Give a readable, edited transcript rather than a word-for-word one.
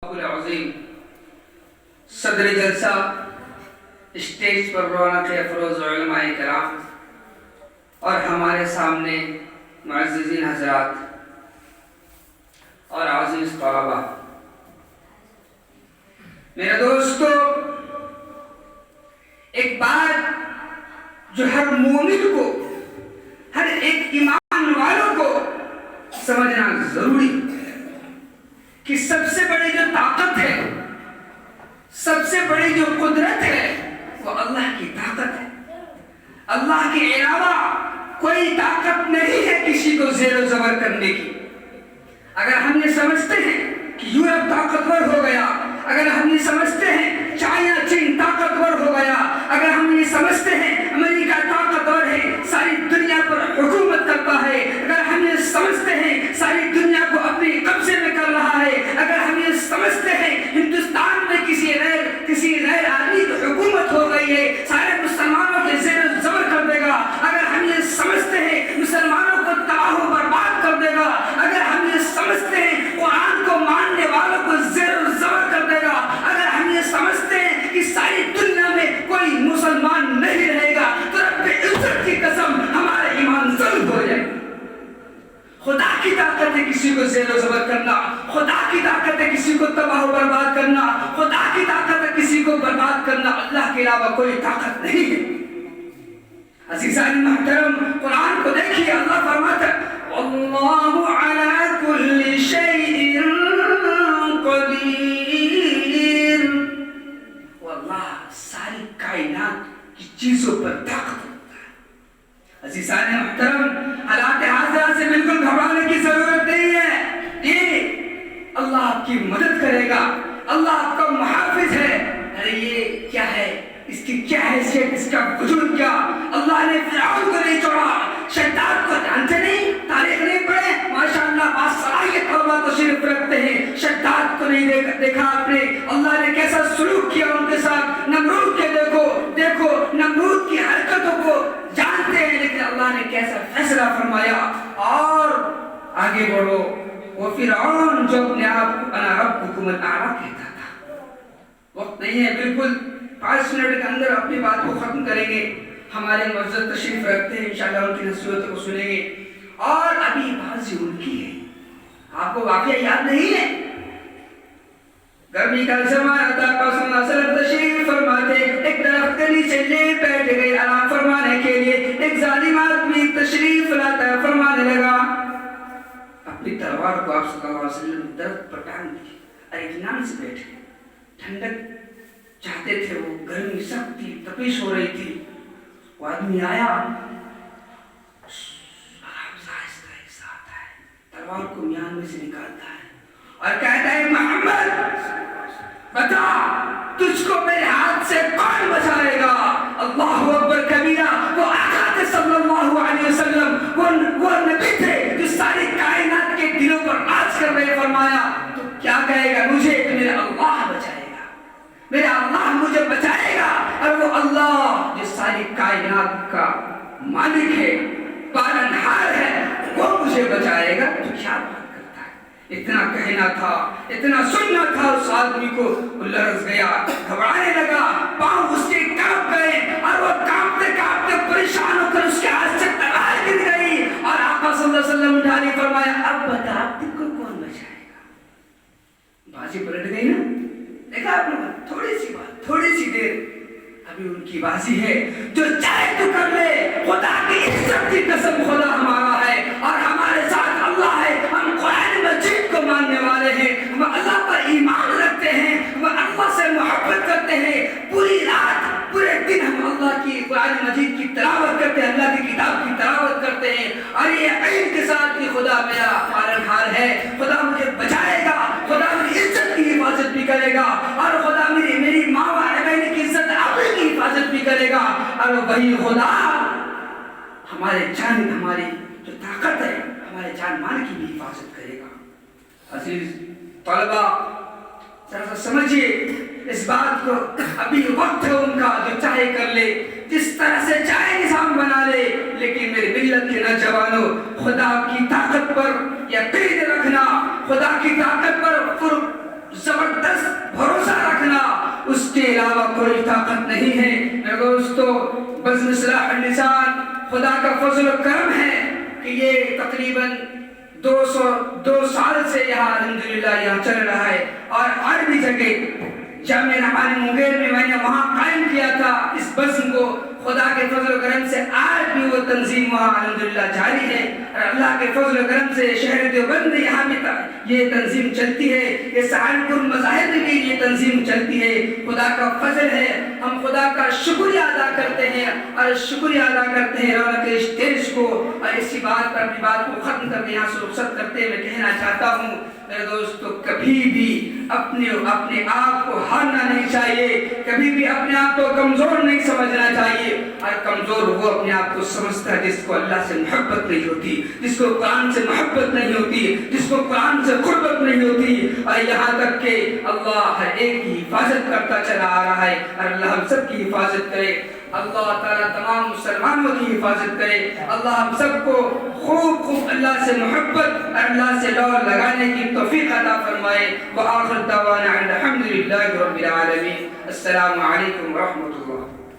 العظیم صدر جلسہ، اسٹیج پر رونق افروز علماء کرام اور ہمارے سامنے معززین حضرات اور عزیز طلباء، میرے دوستو، ایک بات جو ہر مومن کو، ہر ایک ایمان والوں کو سمجھنا ضروری کہ سب سے بڑی جو طاقت ہے، سب سے بڑی جو قدرت ہے، وہ اللہ کی طاقت ہے۔ اللہ کے علاوہ کوئی طاقت نہیں ہے کسی کو زیر و زبر کرنے کی۔ اگر ہم یہ سمجھتے ہیں کہ یورپ طاقتور ہو گیا، اگر ہم یہ سمجھتے ہیں چین طاقتور ہو گیا، اگر ہم یہ سمجھتے ہیں امریکہ طاقتور ہے، ساری دنیا پر حکومت کرتا ہے، اگر ہم یہ سمجھتے ہیں ساری دنیا کو اپنے قبضے میں کر رہا ہے، اگر ہم یہ سمجھتے ہیں ہندوستان میں کسی غیر آدمی کی حکومت ہو گئی ہے، سارے مسلمانوں کے زیر و زبر کر دے گا، اگر ہم یہ سمجھتے ہیں مسلمانوں کو تباہ و برباد کر دے گا، اگر ہم یہ سمجھتے ہیں قرآن کو ماننے والوں کو زیر و زبر کر دے گا، اگر ہم یہ سمجھتے ہیں کہ ساری دنیا میں کوئی مسلمان نہیں رہے گا، تو رب عزت کی قسم ہمارا ایمان ضرور ہو جائے۔ خدا کی طاقت ہے کسی کو زیر و زبر کرنا، خدا کی طاقت ہے کسی کو تباہ و برباد کرنا، خدا کی طاقت ہے کسی کو برباد کرنا، اللہ کے علاوہ کوئی طاقت نہیں ہے۔ عزیزان محترم، قرآن کو دیکھیے، اللہ فرماتا ہے اللہ علی کل شیء قدیر، واللہ ساری کائنات کی چیزوں پر طاقت ہوتا ہے۔ عزیزان محترم، حالات حاضرہ سے بالکل گھبرانے کی ضرورت نہیں ہے، یہ اللہ آپ کی مدد کرے گا، اللہ آپ کا محافظ ہے۔ ارے یہ کیا ہے، اس کی کیا حیثیت، اس کا وجود کیا؟ اللہ نے فرعون کو نہیں چھوڑا، شداد کو جانتے نہیں، تاریخ نہیں پڑھے، ماشاءاللہ باصلاحیت علماء تشریف رکھتے ہیں، شداد کو نہیں دیکھا آپ نے، اللہ نے کیسا سلوک کیا ان کے ساتھ، نمرود کے دیکھو نمرود کی حرکتوں کو جانتے ہیں، لیکن اللہ نے کیسا فیصلہ فرمایا۔ اور آگے بڑھو، وہ فرعون جو اپنے آپ کو انا ربکم الاعلی کہتا تھا۔ وقت نہیں ہے، بالکل 5 منٹ کے اندر اپنی بات کو ختم کریں گے۔ ہمارے معزز تشریف رکھتے ہیں، انشاءاللہ ان کی نصیحتوں کو سنیں گے۔ اور ابھی بازی ان کی ہے، آپ کو واقعہ یاد نہیں ہے؟ گرمی کا زمانہ تھا، آپ صلی اللہ علیہ وسلم تشریف فرماتے، ایک درخت کے نیچے لے بیٹھ گئے آرام فرمانے کے لیے، ایک ظالم آدمی تشریف لاتا ہے، فرمانے لگا، اپنی تلوار کو آپ صلی اللہ علیہ وسلم درخت پر ٹانگ دی، اور اطمینان سے بیٹھے، ٹھنڈک چاہتے تھے، وہ گرمی سخت تھی، تپش ہو رہی تھی۔ وہ آدمی آیا، تلوار کو میان میں سے نکالتا ہے اور کہتا ہے محمد بتا تجھ کو میرے ہاتھ سے کون بچائے گا؟ اللہ اکبر کبیرہ۔ وہ آقا تھے صلی اللہ علیہ وسلم، وہ نبی تھے جو ساری کائنات کے دلوں پر راج کر رہے، فرمایا تو کیا کہے گا مجھے کہ میرا اللہ بچائے گا، میرا اللہ مجھے بچائے گا۔ اور وہ اللہ جو ساری کائنات کا مالک ہے، پالنہار ہے، وہ مجھے بچائے گا، تو کیا بات کرتا ہے؟ اتنا کہنا تھا، اتنا سننا تھا، اس آدمی کو لرز گیا، گھبرانے لگا، پاؤں اس کے کانپ گئے، اور وہ کانپتے کانپتے پریشان ہو کر اس کے ہاتھ سے تلوار گر گئی۔ اور آقا صلی اللہ علیہ وسلم اٹھا نے فرمایا اب بتا تم کو کون بچائے گا؟ بازی پلٹ گئی نا، دیکھا آپ نے؟ تھوڑی سی بات، تھوڑی سی دیر، ابھی ان کی بازی ہے، جو چاہے تو کر لے، خدا کی عزت کی قسم خدا ہمارا ہے اور ہمارے ساتھ اللہ ہے، ہم قرآن مجید کو ماننے والے ہیں، ہم اللہ پر ایمان رکھتے ہیں، ہم اللہ سے محبت کرتے ہیں، پوری رات پورے دن ہم اللہ کی قرآن مجید کی تلاوت کرتے ہیں، اللہ کی کتاب کی تلاوت کرتے ہیں، اور یہ علم کے ساتھ کہ خدا میرا پالنہار ہے، خدا مجھے بچائے گا، خدا میری عزت کی حفاظت بھی کرے گا، اور خدا میری ماں باپ کی عزت آپ کی حفاظت بھی کرے گا، اور وہی خدا ہمارے جان، ہماری جو طاقت ہے، ہمارے جان مال کی بھی حفاظت کرے گا۔ عزیز طلبہ، ذرا سا سمجھیے اس بات کو، ابھی وقت ہے ان کا، جو چاہے کر لے، جس طرح سے چاہے نظام بنا لے، لیکن میرے ملت کے نوجوانوں، خدا کی طاقت پر یقین رکھنا، خدا کی طاقت پر زبردست کے علاوہ کوئی طاقت نہیں ہے۔ میرے دوستو، بزم اصلاح اللسان خدا کا فضل و کرم ہے کہ یہ تقریباً 202 سال سے یہاں الحمدللہ یہاں چل رہا ہے، اور ہر بھی جگہ جامعہ رحمانی مونگیر میں نے وہاں قائم کیا تھا اس بزم کو۔ خدا کے فضل و کرم سے آج بھی وہ تنظیم وہاں الحمدللہ جاری ہے، اور اللہ کے فضل و کرم سے شہر دیوبند میں یہاں بھی یہ تنظیم چلتی ہے، یہ سہارنپور مظاہر میں بھی یہ تنظیم چلتی ہے۔ خدا کا فضل ہے، ہم خدا کا شکریہ ادا کرتے ہیں، اور شکریہ ادا کرتے ہیں رونق اسٹیج کو۔ اور اسی بات پر اپنی بات کو ختم کر کے یہاں سے رخصت کرتے ہوئے کہنا چاہتا ہوں، میرے دوستو، کبھی بھی اپنے آپ کو ہارنا نہیں چاہیے، کبھی بھی اپنے آپ کو کمزور نہیں سمجھنا چاہیے۔ اور کمزور وہ اپنے آپ کو سمجھتا ہے جس کو اللہ سے محبت نہیں ہوتی، جس کو قرآن سے محبت نہیں ہوتی، جس کو قرآن سے قربت نہیں ہوتی۔ اور یہاں تک کہ اللہ ہر ایک کی حفاظت کرتا چلا آ رہا ہے، اور اللہ ہم سب کی حفاظت کرے۔ اللہ تعالیٰ تمام مسلمانوں کی حفاظت کرے۔ اللہ ہم سب کو خوب اللہ سے محبت اور اللہ سے دوڑ لگانے کی توفیق عطا فرمائے۔ وآخر دعوانا الحمدللہ رب العالمین۔ السلام علیکم ورحمۃ اللہ۔